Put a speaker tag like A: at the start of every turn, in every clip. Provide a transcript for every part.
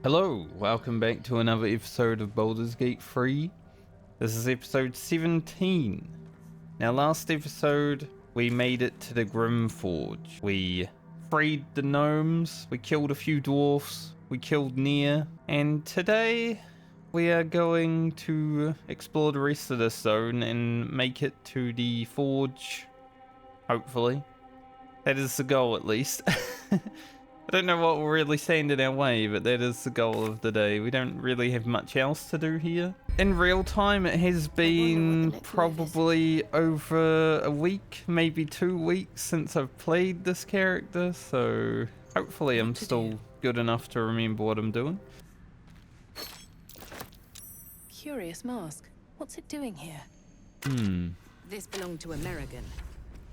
A: Hello, welcome back to another episode of Baldur's Gate 3. This is episode 17. Now last episode we made it to the Grymforge. We freed the gnomes, we killed a few dwarfs, we killed Nia, and today we are going to explore the rest of this zone and make it to the forge, hopefully. That is the goal at least. I don't know what will really stand in our way, but that is the goal of the day. We don't really have much else to do here. In real time, it has been probably over a week, maybe 2 weeks since I've played this character, so hopefully I'm still good enough to remember what I'm doing.
B: Curious mask. What's it doing here?
C: This belonged to American,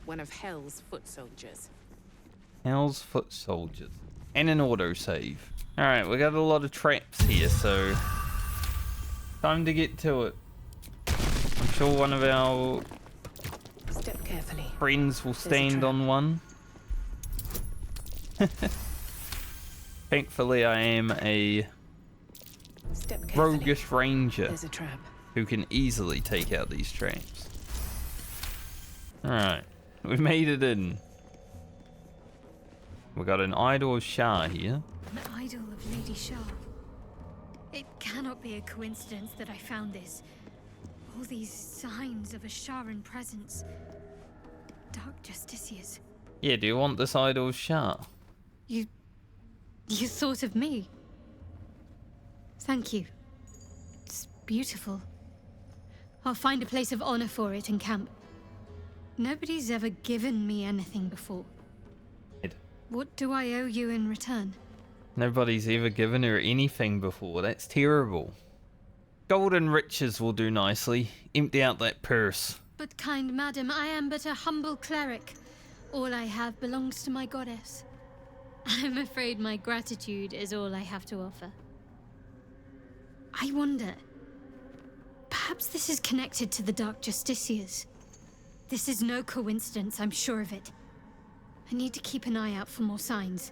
C: one of Hell's foot soldiers.
A: Hell's foot soldiers. And an autosave. Alright, we got a lot of traps here, so time to get to it. I'm sure one of our
B: Step carefully.
A: friends will stand on one. Thankfully, I am a
B: Step carefully.
A: roguish ranger
B: There's a trap.
A: who can easily take out these traps. Alright, we made it in. We got an idol of Shah here.
D: An idol of Lady Shah. It cannot be a coincidence that I found this. All these signs of a Sharan presence. Dark Justiciars.
A: Yeah, do you want this idol of Shah?
D: You thought of me. Thank you. It's beautiful. I'll find a place of honor for it in camp. Nobody's ever given me anything before. What do I owe you in return?
A: Nobody's ever given her anything before. That's terrible. Gold and riches will do nicely. Empty out that purse.
D: But kind madam, I am but a humble cleric. All I have belongs to my goddess. I'm afraid my gratitude is all I have to offer. I wonder, perhaps this is connected to the Dark Justiciars. This is no coincidence, I'm sure of it. I need to keep an eye out for more signs.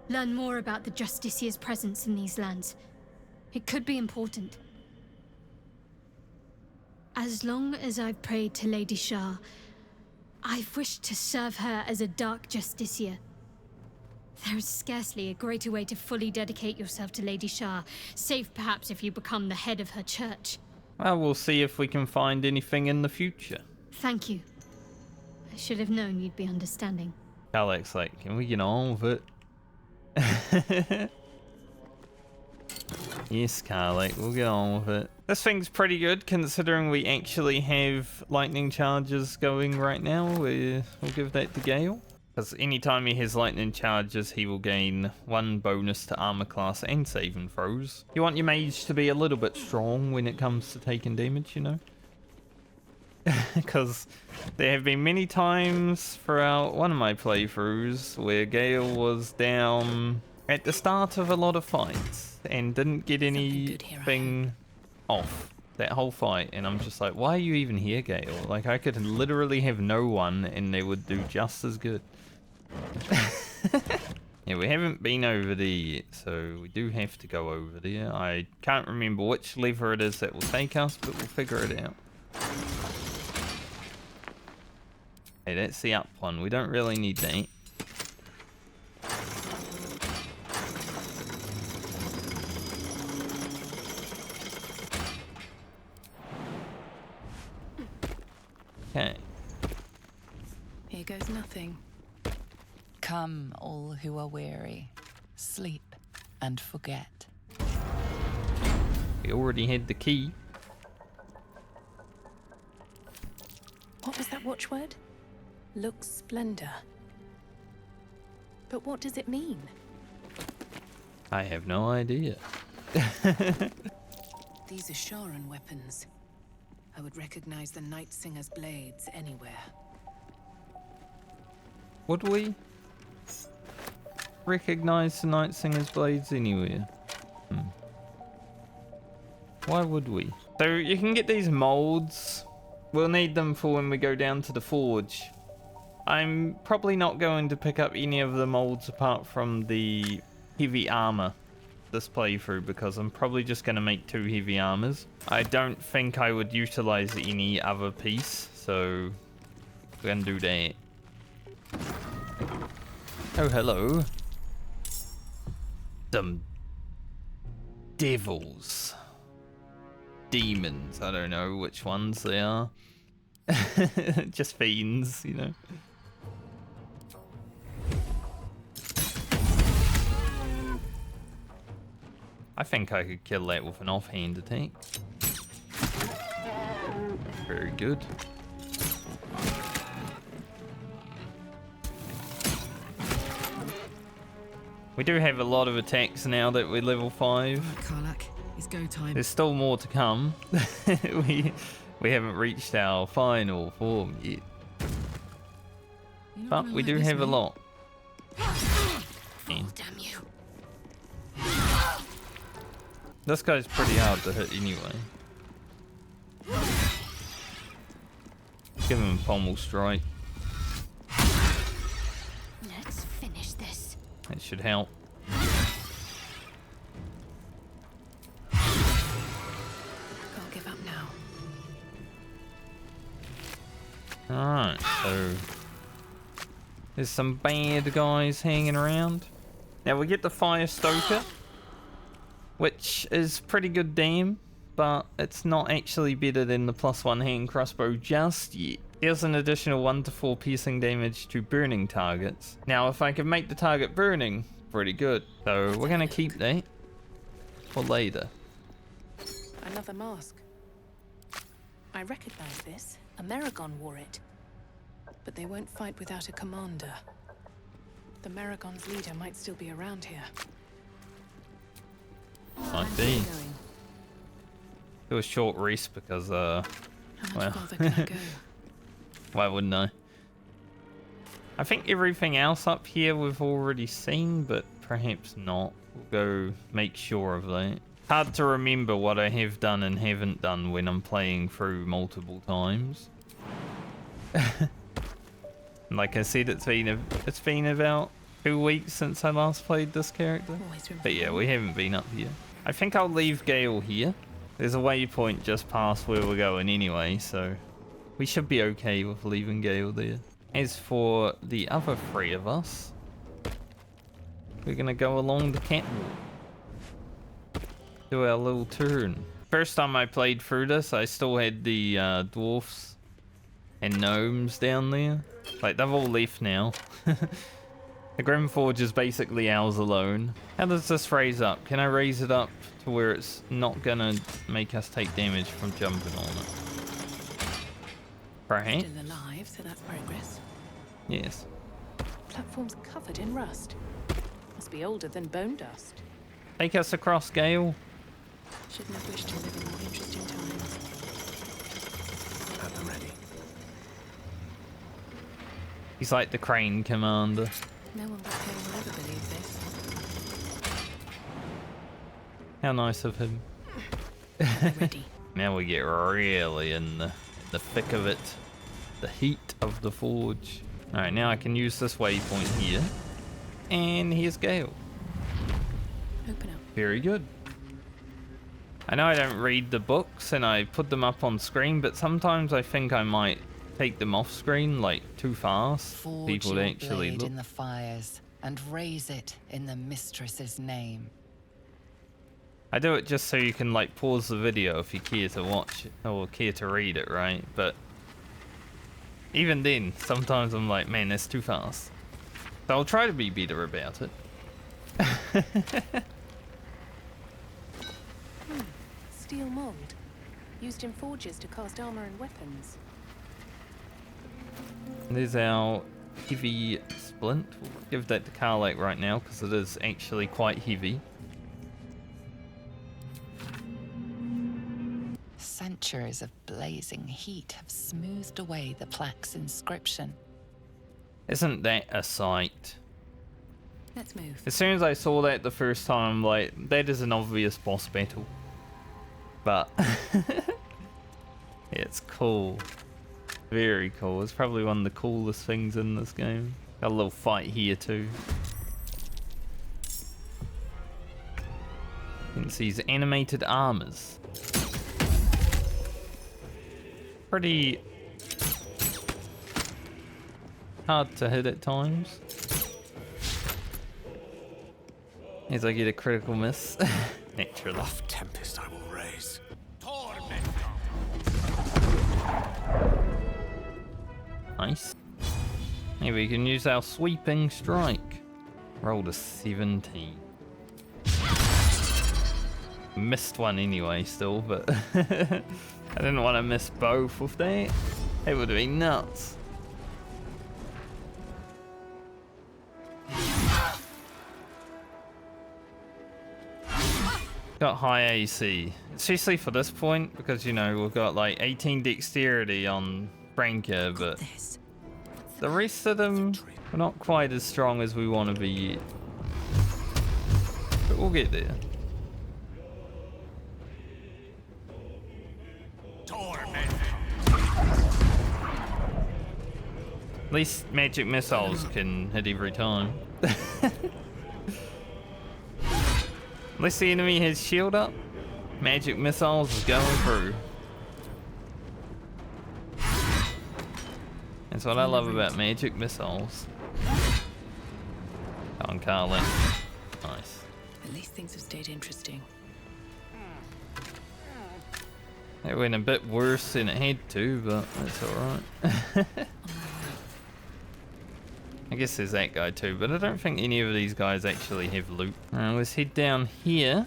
D: Learn more about the Justiciar's presence in these lands. It could be important. As long as I've prayed to Lady Shah, I've wished to serve her as a Dark Justiciar. There is scarcely a greater way to fully dedicate yourself to Lady Shah, save perhaps if you become the head of her church.
A: Well, we'll see if we can find anything in the future.
D: Thank you. I should have known you'd be understanding.
A: Alex, like, can we get on with it? Yes, Carlick, we'll get on with it. This thing's pretty good considering we actually have lightning charges going right now. We'll give that to Gale. Because anytime he has lightning charges, he will gain 1 bonus to armor class and saving throws. You want your mage to be a little bit strong when it comes to taking damage, you know? Because there have been many times throughout one of my playthroughs where Gale was down at the start of a lot of fights and didn't get anything off that whole fight, and I'm just like, why are you even here, Gale? Like, I could literally have no one and they would do just as good. Yeah, we haven't been over there yet, so we do have to go over there. I can't remember which lever it is that will take us, but we'll figure it out. Hey, that's the up one. We don't really need that. Okay.
B: Here goes nothing.
E: Come, all who are weary, sleep and forget.
A: We already had the key.
B: What was that watchword? Looks splendor. But what does it mean?
A: I have no idea.
B: These are Sharan weapons. I would recognize the Night Singer's blades anywhere.
A: Would we recognize the Night Singer's blades anywhere? Why would we? So you can get these molds. We'll need them for when we go down to the forge. I'm probably not going to pick up any of the molds apart from the heavy armor this playthrough because I'm probably just going to make 2 heavy armors. I don't think I would utilize any other piece, so we're going to do that. Oh, hello. Some devils. Demons. I don't know which ones they are. Just fiends, you know. I think I could kill that with an offhand attack. Very good. We do have a lot of attacks now that we're level 5.
B: Karlak, it's go time.
A: There's still more to come. we haven't reached our final form yet. But we do have a lot.
B: Oh, damn you.
A: This guy's pretty hard to hit anyway. Give him a pommel strike.
D: Let's finish this.
A: That should help.
B: Can't give up now.
A: Alright, so there's some bad guys hanging around. Now we get the Fire Stoker, which is pretty good damn, but it's not actually better than the +1 hand crossbow just yet. Deals an additional 1 to 4 piercing damage to burning targets. Now if I can make the target burning, pretty good. So we're gonna keep that for later.
C: Another mask. I recognize this. Amerigon wore it. But they won't fight without a commander. The Maragon's leader might still be around here.
A: Might be. Do a short rest because
C: How much
A: well,
C: farther can I go?
A: why wouldn't I? I think everything else up here we've already seen, but perhaps not. We'll go make sure of that. Hard to remember what I have done and haven't done when I'm playing through multiple times. Like I said, it's been about 2 weeks since I last played this character. But yeah, we haven't been up here. I think I'll leave Gale here. There's a waypoint just past where we're going anyway, so we should be okay with leaving Gale there. As for the other 3 of us, we're gonna go along the catwalk. Do our little turn. First time I played through this, I still had the dwarfs and gnomes down there. Like, they've all left now. The Grymforge is basically ours alone. How does this raise up? Can I raise it up to where it's not gonna make us take damage from jumping on it? Perhaps?
C: Still alive, so that's progress.
A: Yes.
C: Platform's covered in rust. Must be older than bone dust.
A: Take us across, Gale.
C: Shouldn't have wished to live in more interesting times.
F: At the ready.
A: He's like the crane commander.
C: No one back home will ever believe this.
A: How nice of him.
C: Ready.
A: Now we get really in the thick of it. The heat of the forge. Alright, now I can use this waypoint here. And here's Gale.
C: Open up.
A: Very good. I know I don't read the books and I put them up on screen, but sometimes I think I might take them off screen, like, too fast.
E: Forge
A: People
E: your
A: actually
E: blade
A: look.
E: in the fires and raise it in the mistress's name.
A: I do it just so you can, like, pause the video if you care to watch it or care to read it, right? But even then, sometimes I'm like, man, that's too fast. So I'll try to be better about it.
C: Steel mold. Used in forges to cast armor and weapons.
A: There's our heavy splint. We'll give that to Karlak right now because it is actually quite heavy.
E: Centuries of blazing heat have smoothed away the plaque's inscription.
A: Isn't that a sight?
C: Let's move.
A: As soon as I saw that the first time, I'm like, that is an obvious boss battle. But it's cool. Very cool. It's probably one of the coolest things in this game. Got a little fight here too. against these animated armors. Pretty hard to hit at times. As I get a critical miss. Naturally.
F: Rough tempest I will raise.
A: Nice. Maybe we can use our sweeping strike. Rolled a 17. Missed one anyway still, but I didn't want to miss both with that. It would have been nuts. Got high AC. Especially for this point, because you know, we've got like 18 dexterity on Franca, but the rest of them are not quite as strong as we want to be yet. But we'll get there. At least magic missiles can hit every time. Unless the enemy has shield up, magic missiles is going through. That's what I love about magic missiles. Come on, Carlin. Nice.
B: At least things have stayed interesting.
A: It went a bit worse than it had to, but that's alright. I guess there's that guy too, but I don't think any of these guys actually have loot. Let's head down here.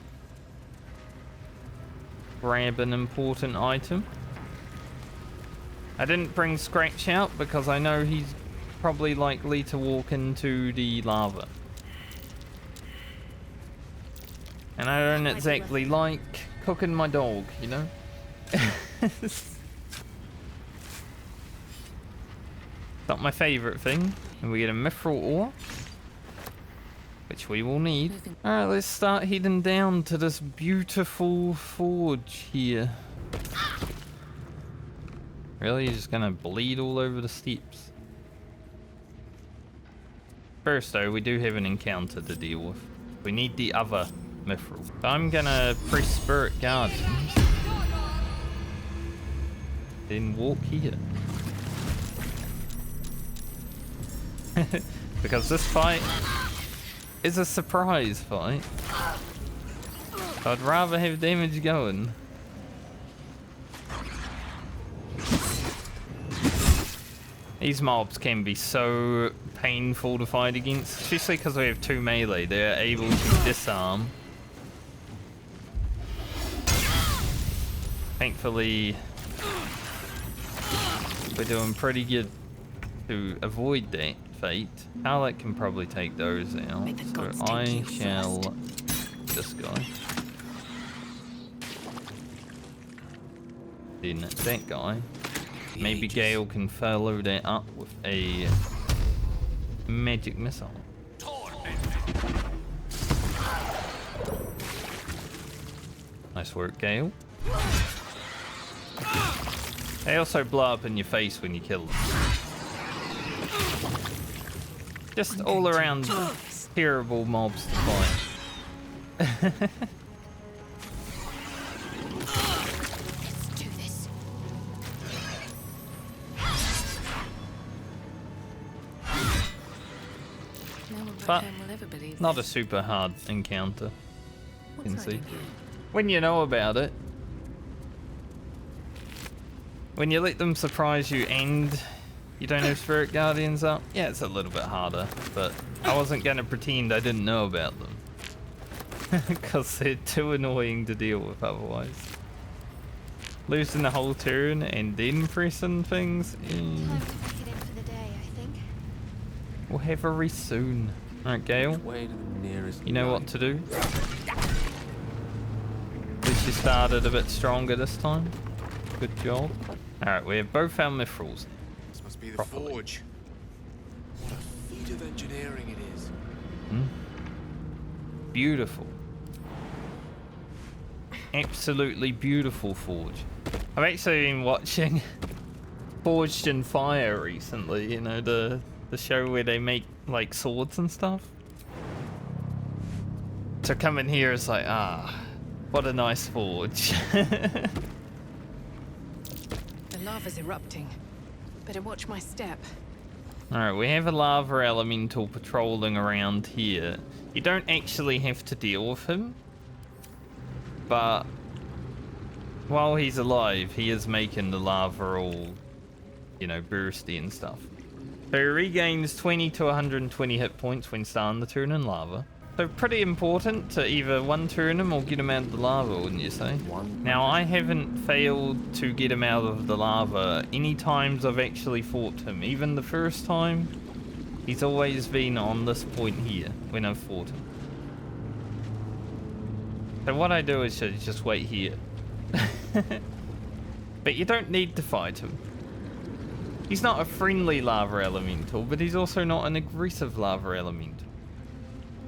A: Grab an important item. I didn't bring Scratch out because I know he's probably likely to walk into the lava. And I don't exactly like cooking my dog, you know? Not my favourite thing. And we get a mithril ore, which we will need. Alright, let's start heading down to this beautiful forge here. Really? You're just gonna bleed all over the steps? First though, we do have an encounter to deal with. We need the other mithril. So I'm gonna press Spirit Guardians. Then walk here. Because this fight is a surprise fight. I'd rather have damage going. These mobs can be so painful to fight against, especially because we have 2 melee. They're able to disarm. Thankfully, we're doing pretty good to avoid that fate. Amulet can probably take those out, so I shall this guy. Then that guy. Maybe Gale can follow that up with a magic missile. Nice work, Gale. They also blow up in your face when you kill them. Just all around terrible mobs to fight. But not a super hard encounter, you can see. When you know about it. When you let them surprise you and you don't have Spirit Guardians up, yeah, it's a little bit harder, but I wasn't going to pretend I didn't know about them. Because they're too annoying to deal with otherwise. Losing the whole turn and then pressing things.
D: Time to pack it in for the day, I think.
A: We'll have her re soon. Alright, Gale. You know what to do. At least you started a bit stronger this time. Good job. Alright, we have both our mithrils.
F: This must be the forge. What a feat of engineering it is.
A: Beautiful. Absolutely beautiful forge. I've actually been watching Forged in Fire recently, you know, the show where they make like swords and stuff. So coming here is like, What a nice forge.
B: The lava's erupting. Better watch my step.
A: Alright, we have a lava elemental patrolling around here. You don't actually have to deal with him, but while he's alive, he is making the lava all, you know, bursty and stuff. So he regains 20 to 120 hit points when starting the turn in lava. So pretty important to either one turn him or get him out of the lava, wouldn't you say? Now I haven't failed to get him out of the lava any times I've actually fought him. Even the first time, he's always been on this point here when I've fought him. So what I do is just wait here. But you don't need to fight him. He's not a friendly lava elemental, but he's also not an aggressive lava elemental.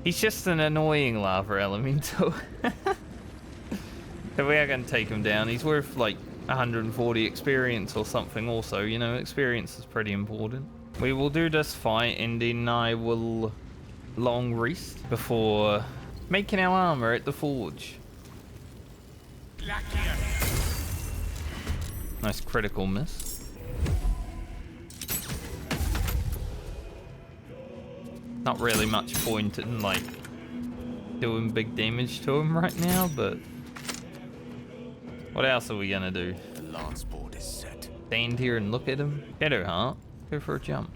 A: He's just an annoying lava elemental. So we are going to take him down. He's worth like 140 experience or something also. You know, experience is pretty important. We will do this fight and then I will long rest before making our armor at the forge. Nice critical miss. Not really much point in like doing big damage to him right now, but what else are we gonna do?
F: The lance board is set.
A: Stand here and look at him? Shadowheart, go for a jump.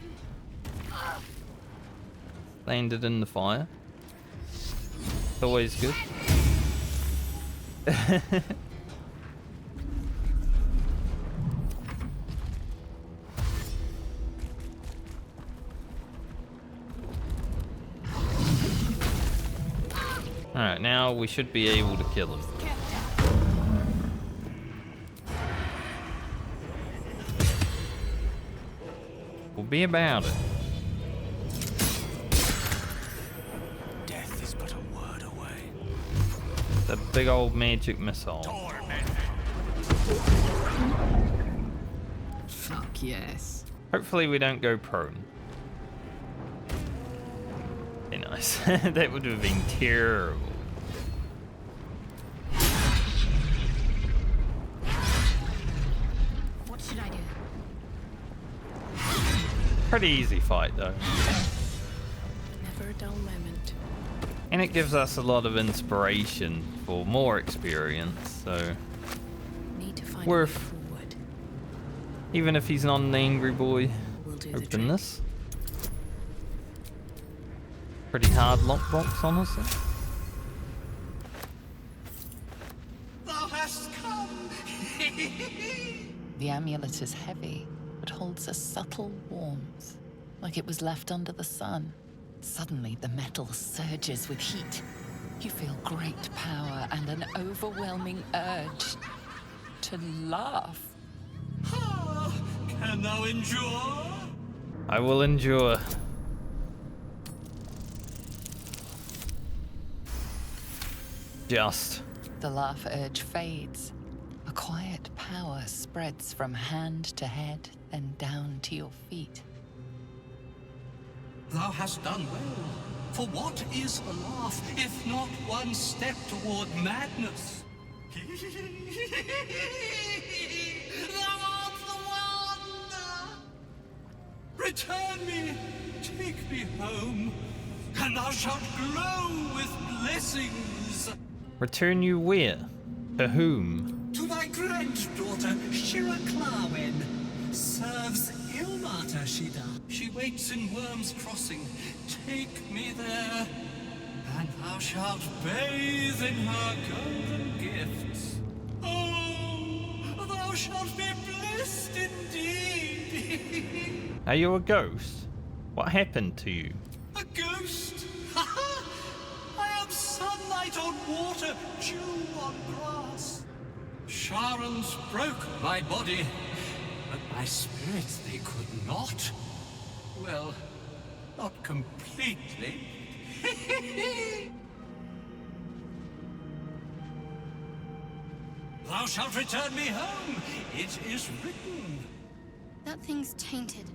A: Landed in the fire. It's always good. Alright, now we should be able to kill him. We'll be about it.
F: Death is but a word away.
A: The big old magic missile.
B: Fuck yes.
A: Hopefully we don't go prone. Be nice. That would have been terrible.
D: What should I do?
A: Pretty easy fight though.
C: Never a dull moment.
A: And it gives us a lot of inspiration for more experience, so
C: Need to find
A: worth.
C: a way forward.
A: Even if he's not an angry boy.
C: We'll do the
A: Open
C: trick.
A: this. Pretty hard lockbox, honestly.
F: Thou hast come.
E: The amulet is heavy, but holds a subtle warmth, like it was left under the sun. Suddenly, the metal surges with heat. You feel great power and an overwhelming urge to laugh.
F: Can thou endure?
A: I will endure. Just.
E: The laugh urge fades. A quiet power spreads from hand to head, then down to your feet.
G: Thou hast done well. For what is a laugh, if not one step toward madness? Thou art the one! Return me, take me home, and thou shalt glow with blessings.
A: Return you where? To whom?
G: To thy granddaughter, Shira Clarwen. Serves Ilmata, she does. She waits in Worm's Crossing. Take me there, and thou shalt bathe in her golden gifts. Oh, thou shalt be blessed indeed.
A: Are you a ghost? What happened to you?
G: A ghost? Ha ha! I am sunlight on water, dew on grass. Sharons broke my body, but my spirit they could not. Well, not completely. Thou shalt return me home. It is written.
D: That thing's tainted.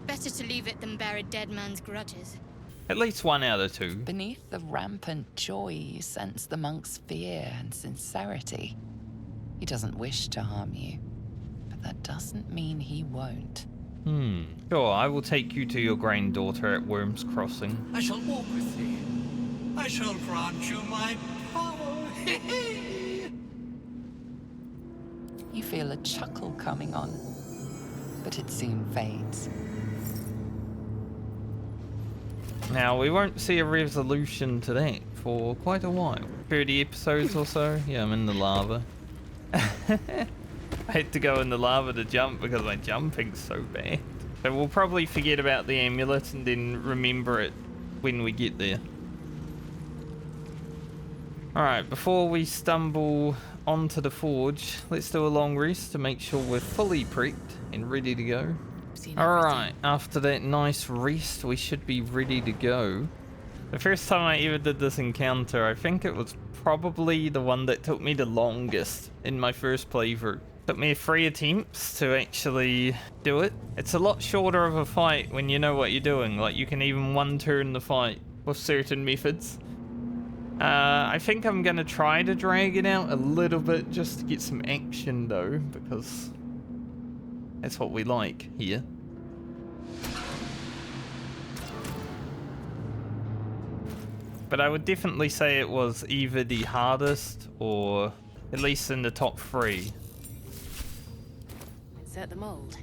D: Better to leave it than bear a dead man's grudges.
A: At least 1 out of 2.
E: Beneath the rampant joy, you sense the monk's fear and sincerity. He doesn't wish to harm you, but that doesn't mean he won't.
A: Sure, I will take you to your granddaughter at Worm's Crossing.
G: I shall walk with thee. I shall grant you my power.
E: You feel a chuckle coming on, but it soon fades.
A: Now, we won't see a resolution to that for quite a while. 30 episodes or so. Yeah, I'm in the lava. I had to go in the lava to jump because my jumping's so bad. So we'll probably forget about the amulet and then remember it when we get there. Alright, before we stumble onto the forge, let's do a long rest to make sure we're fully prepped and ready to go. Alright, after that nice rest, we should be ready to go. The first time I ever did this encounter, I think it was probably the one that took me the longest in my first playthrough. Took me 3 attempts to actually do it. It's a lot shorter of a fight when you know what you're doing. Like, you can even one-turn the fight with certain methods. I think I'm gonna try to drag it out a little bit just to get some action though, because that's what we like here. But I would definitely say it was either the hardest or at least in the top 3
C: Insert the mold.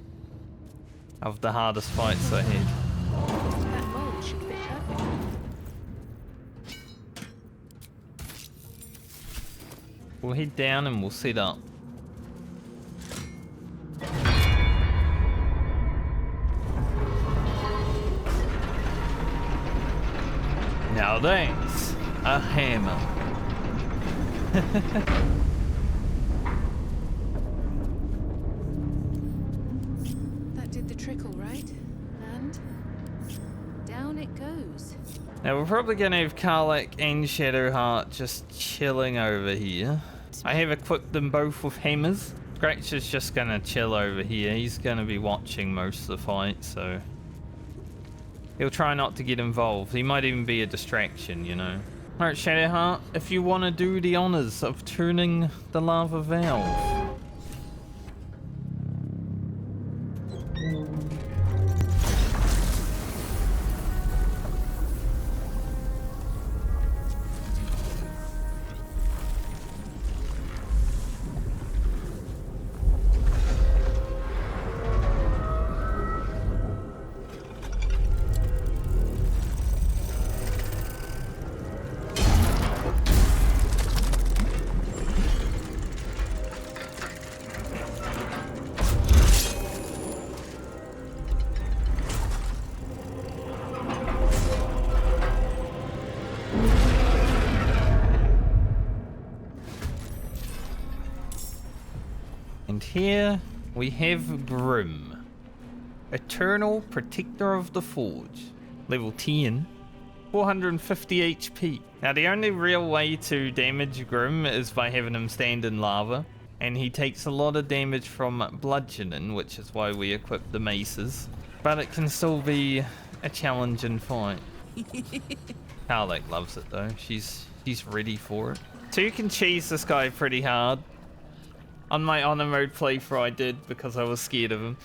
A: of the hardest fights I had.
C: That mold should fit perfectly.
A: We'll head down and we'll set up. Now that's a hammer.
C: That did the trick all right. And down it goes.
A: Now we're probably going to have Karlach and Shadowheart just chilling over here. I have equipped them both with hammers. Scratch is just going to chill over here. He's going to be watching most of the fight, so he'll try not to get involved. He might even be a distraction, you know. Alright, Shadowheart, if you want to do the honors of turning the lava valve. And here we have Grym, Eternal Protector of the Forge, level 10, 450 HP. Now the only real way to damage Grym is by having him stand in lava, and he takes a lot of damage from bludgeoning, which is why we equip the maces, but it can still be a challenging fight. Karlach loves it though, she's ready for it. So you can cheese this guy pretty hard. On my honor mode playthrough I did because I was scared of him.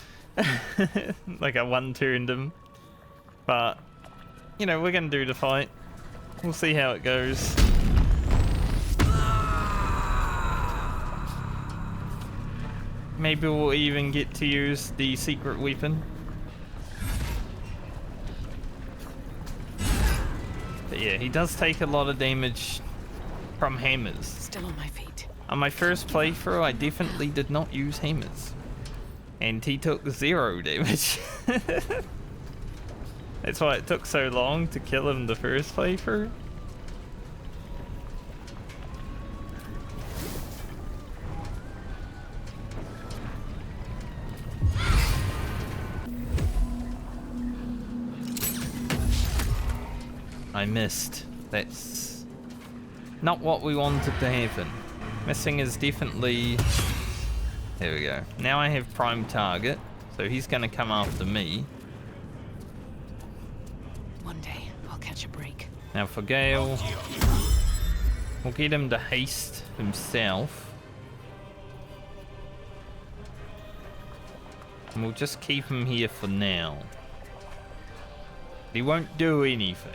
A: Like I one-turned him. But, you know, we're gonna do the fight. We'll see how it goes. Maybe we'll even get to use the secret weapon. But yeah, he does take a lot of damage from hammers.
C: Still on my feet.
A: On my first playthrough, I definitely did not use hammers. And he took 0 damage. That's why it took so long to kill him the first playthrough. I missed. That's not what we wanted to happen. Missing is definitely... There we go. Now I have prime target, so he's going to come after me.
C: One day, I'll catch
A: Now for Gale, we'll get him to haste himself. And we'll just keep him here for now. He won't do anything.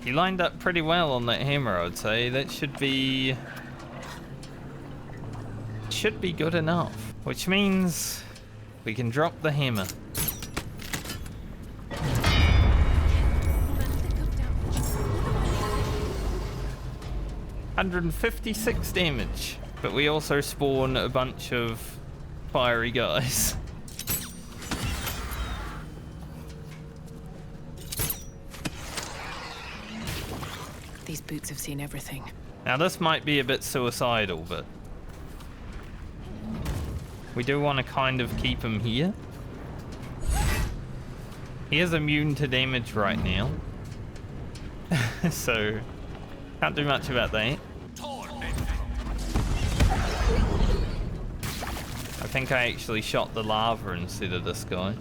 A: He lined up pretty well on that hammer, I'd say. That should be good enough. Which means we can drop the hammer. 156 damage. But we also spawn a bunch of fiery guys.
B: These boots have seen everything.
A: Now this might be a bit suicidal, but we do want to kind of keep him here. He is immune to damage right now. So can't do much about that. I think I actually shot the lava instead of this guy.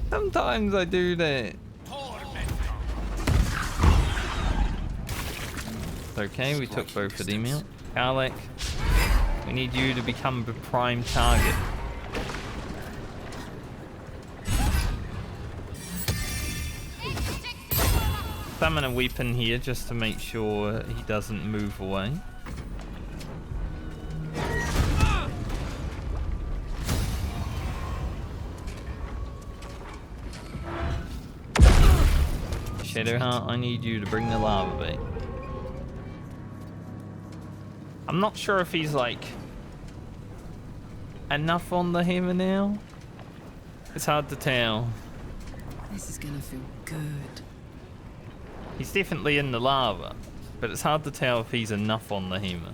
A: Sometimes I do that. It's okay, we took both of them out. Karlach, we need you to become the prime target. Summon a weapon here just to make sure he doesn't move away. Shadowheart, I need you to bring the lava back. I'm not sure if he's like enough on the hammer now. It's hard to tell.
B: This is gonna feel good.
A: He's definitely in the lava, but it's hard to tell if he's enough on the hammer.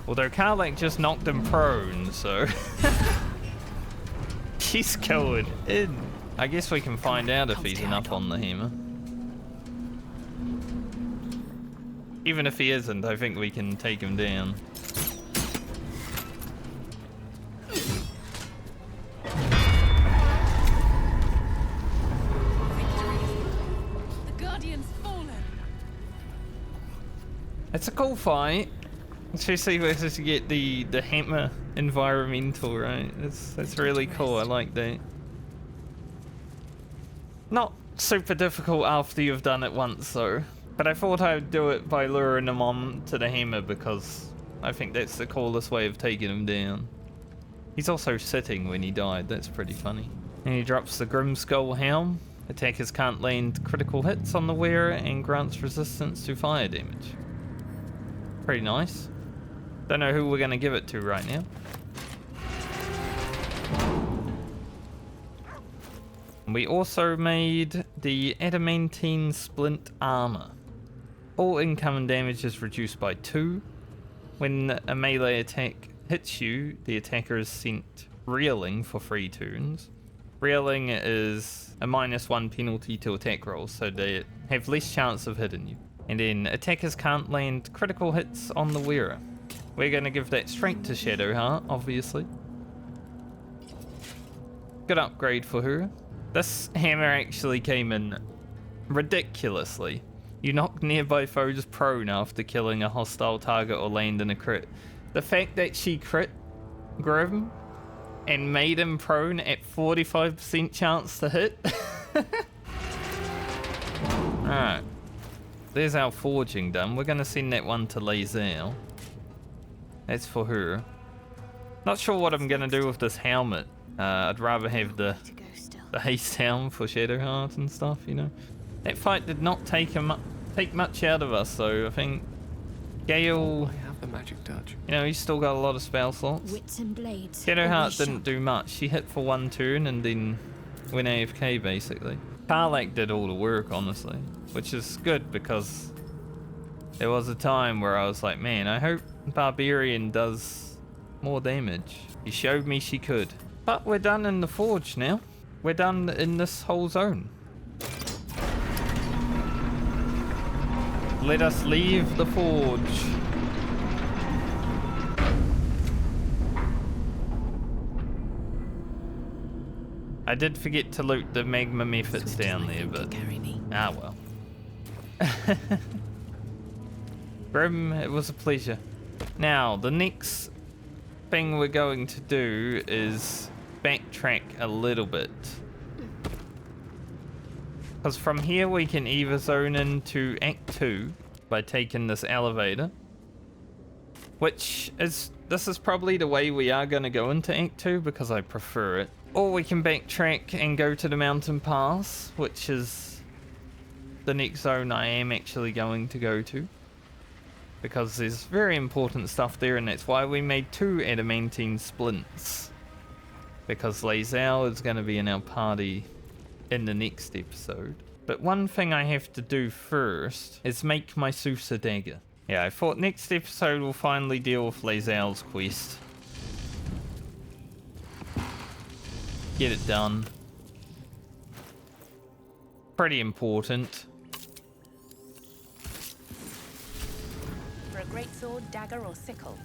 A: Although Karlach just knocked him prone, so he's going in. I guess we can find out if he's enough on the hammer. Even if he isn't, I think we can take him down. It's a cool fight, especially versus you get the hammer environmental, right? It's really cool. I like that. Not super difficult after you've done it once though, but I thought I would do it by luring him on to the hammer because I think that's the coolest way of taking him down. He's also sitting when he died. That's pretty funny. And he drops the Grym Skull Helm. Attackers can't land critical hits on the wearer and grants resistance to fire damage. Pretty nice. Don't know who we're going to give it to right now. We also made the adamantine splint armor. All incoming damage is reduced by 2. When a melee attack hits you, the attacker is sent reeling for 3 turns. Reeling is a -1 penalty to attack rolls, so they have less chance of hitting you. And then attackers can't land critical hits on the wearer. We're going to give that straight to Shadowheart, obviously. Good upgrade for her. This hammer actually came in ridiculously. You knock nearby foes prone after killing a hostile target or land in a crit. The fact that she crit Grym and made him prone at 45% chance to hit. Alright. There's our forging done. We're going to send that one to Lae'zel. That's for her. Not sure what I'm going to do with this helmet. I'd rather have the haste helm for Shadowheart and stuff, you know. That fight did not take much out of us, so I think Gale,
F: I have the magic touch.
A: you know, he's still got a lot of spell slots.
D: Wits and blades.
A: Shadowheart didn't do much. She hit for 1 turn and then went AFK basically. Karlach did all the work, honestly, which is good because there was a time where I was like, man, I hope Barbarian does more damage. She showed me she could. But we're done in the forge now. We're done in this whole zone. let us leave the forge. I did forget to loot the magma methods down there, but ah well. Grym, it was a pleasure. Now, the next thing we're going to do is backtrack a little bit. Because from here we can either zone into Act 2 by taking this elevator. This is probably the way we are going to go into Act 2 because I prefer it. Or we can backtrack and go to the mountain pass, which is the next zone I am actually going to go to. Because there's very important stuff there, and that's why we made 2 adamantine splints. Because Lae'zel is going to be in our party in the next episode. But one thing I have to do first is make my Sussur dagger. Yeah, I thought next episode we'll finally deal with Lae'zel's quest. Get it done. Pretty important.
C: For a great sword, dagger, or sickle?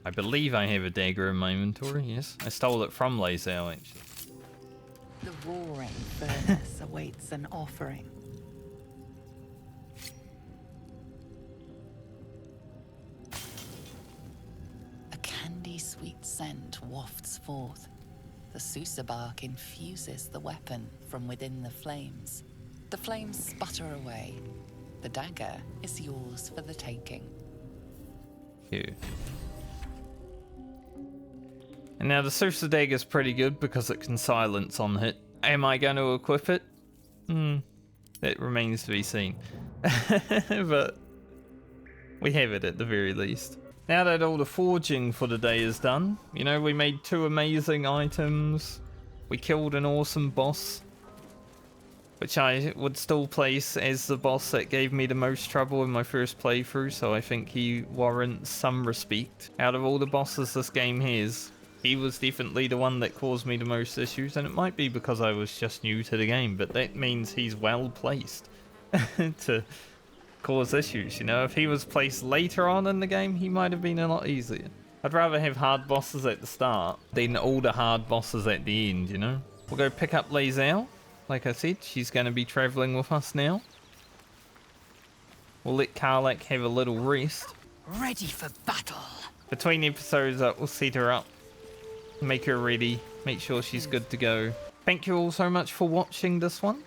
A: I believe I have a dagger in my inventory, yes. I stole it from Lae'zel, actually.
E: The roaring furnace awaits an offering. A candy-sweet scent wafts forth. The Sussur bark infuses the weapon from within the flames. The flames sputter away. The dagger is yours for the taking.
A: Here. And now the Sussur dagger is pretty good because it can silence on hit. Am I going to equip it? That remains to be seen. But we have it at the very least. Now that all the forging for the day is done, you know, we made 2 amazing items. We killed an awesome boss, which I would still place as the boss that gave me the most trouble in my first playthrough, so I think he warrants some respect. Out of all the bosses this game has, he was definitely the one that caused me the most issues, and it might be because I was just new to the game, but that means he's well placed to cause issues, you know. If he was placed later on in the game, he might have been a lot easier. I'd rather have hard bosses at the start than all the hard bosses at the end, you know. We'll go pick up Lae'zel. Like I said, she's going to be travelling with us now. We'll let Karlach have a little rest.
E: Ready for battle.
A: Between episodes, we'll set her up, make her ready, make sure she's good to go. Thank you all so much for watching this one.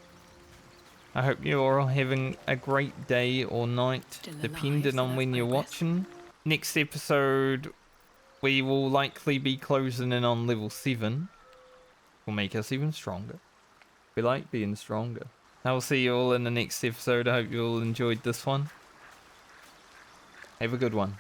A: I hope you're all having a great day or night, depending on when you're watching. Next episode, we will likely be closing in on level 7. Will make us even stronger. We like being stronger. I will see you all in the next episode. I hope you all enjoyed this one. Have a good one.